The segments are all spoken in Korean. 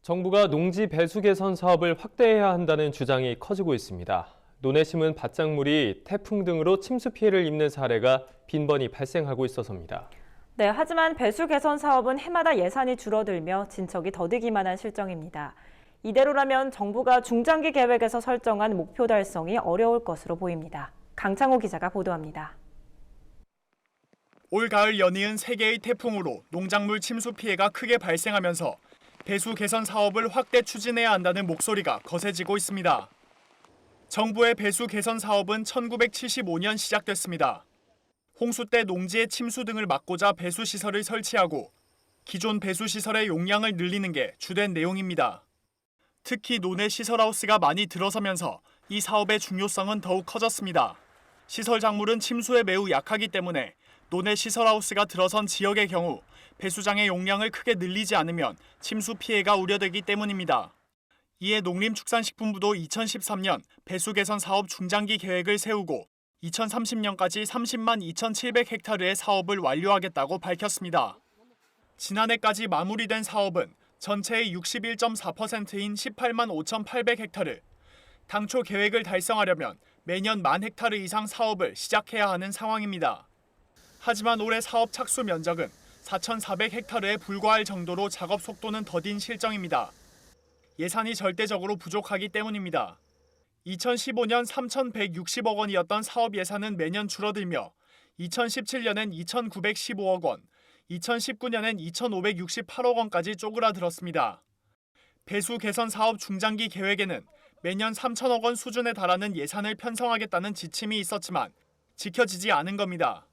정부가 농지 배수 개선 사업을 확대해야 한다는 주장이 커지고 있습니다. 논에 심은 밭작물이 태풍 등으로 침수 피해를 입는 사례가 빈번히 발생하고 있어서입니다. 네, 하지만 배수 개선 사업은 해마다 예산이 줄어들며 진척이 더디기만 한 실정입니다. 이대로라면 정부가 중장기 계획에서 설정한 목표 달성이 어려울 것으로 보입니다. 강창호 기자가 보도합니다. 올 가을 연이은 3개의 태풍으로 농작물 침수 피해가 크게 발생하면서 배수 개선 사업을 확대 추진해야 한다는 목소리가 거세지고 있습니다. 정부의 배수 개선 사업은 1975년 시작됐습니다. 홍수 때 농지의 침수 등을 막고자 배수 시설을 설치하고 기존 배수 시설의 용량을 늘리는 게 주된 내용입니다. 특히 논의 시설하우스가 많이 들어서면서 이 사업의 중요성은 더욱 커졌습니다. 시설 작물은 침수에 매우 약하기 때문에 논의 시설하우스가 들어선 지역의 경우 배수장의 용량을 크게 늘리지 않으면 침수 피해가 우려되기 때문입니다. 이에 농림축산식품부도 2013년 배수 개선 사업 중장기 계획을 세우고 2030년까지 30만 2,700헥타르의 사업을 완료하겠다고 밝혔습니다. 지난해까지 마무리된 사업은 전체의 61.4%인 18만 5,800헥타르. 당초 계획을 달성하려면 매년 10,000헥타르 이상 사업을 시작해야 하는 상황입니다. 하지만 올해 사업 착수 면적은 4,400헥타르에 불과할 정도로 작업 속도는 더딘 실정입니다. 예산이 절대적으로 부족하기 때문입니다. 2015년 3,160억 원이었던 사업 예산은 매년 줄어들며 2017년엔 2,915억 원, 2019년엔 2,568억 원까지 쪼그라들었습니다. 배수 개선 사업 중장기 계획에는 매년 3,000억 원 수준에 달하는 예산을 편성하겠다는 지침이 있었지만 지켜지지 않은 겁니다.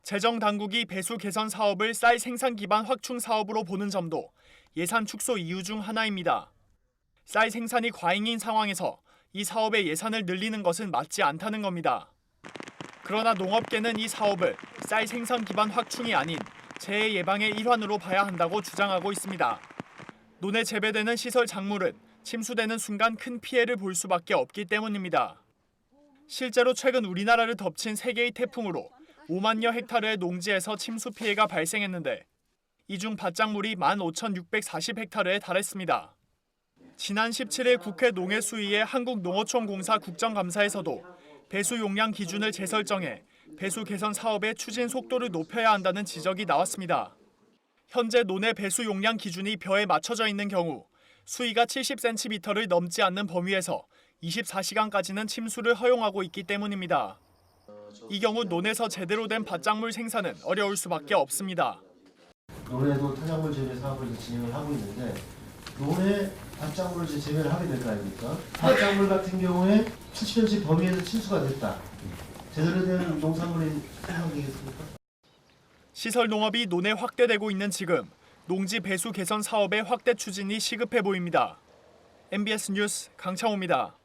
재정 당국이 배수 개선 사업을 쌀 생산 기반 확충 사업으로 보는 점도 예산 축소 이유 중 하나입니다. 쌀 생산이 과잉인 상황에서 이 사업의 예산을 늘리는 것은 맞지 않다는 겁니다. 그러나 농업계는 이 사업을 쌀 생산 기반 확충이 아닌 재해 예방의 일환으로 봐야 한다고 주장하고 있습니다. 논에 재배되는 시설 작물은 침수되는 순간 큰 피해를 볼 수밖에 없기 때문입니다. 실제로 최근 우리나라를 덮친 3개의 태풍으로 5만여 헥타르의 농지에서 침수 피해가 발생했는데 이 중 밭작물이 15,640헥타르에 달했습니다. 지난 17일 국회 농해수위의 한국농어촌공사 국정감사에서도 배수 용량 기준을 재설정해 배수 개선 사업의 추진 속도를 높여야 한다는 지적이 나왔습니다. 현재 논의 배수 용량 기준이 벼에 맞춰져 있는 경우 수위가 70cm를 넘지 않는 범위에서 24시간까지는 침수를 허용하고 있기 때문입니다. 이 경우 논에서 제대로 된 밭작물 생산은 어려울 수밖에 없습니다. 논에도 토작물 재배 사업을 진행을 하고 있는데 논에 밭작물을 재배를 하게 될 거 아닙니까? 밭작물 같은 경우에 70cm 범위에서 침수가 됐다. 제대로 된 농산물이 생산되겠습니까? 시설 농업이 논에 확대되고 있는 지금 농지 배수 개선 사업의 확대 추진이 시급해 보입니다. MBS 뉴스 강창호입니다.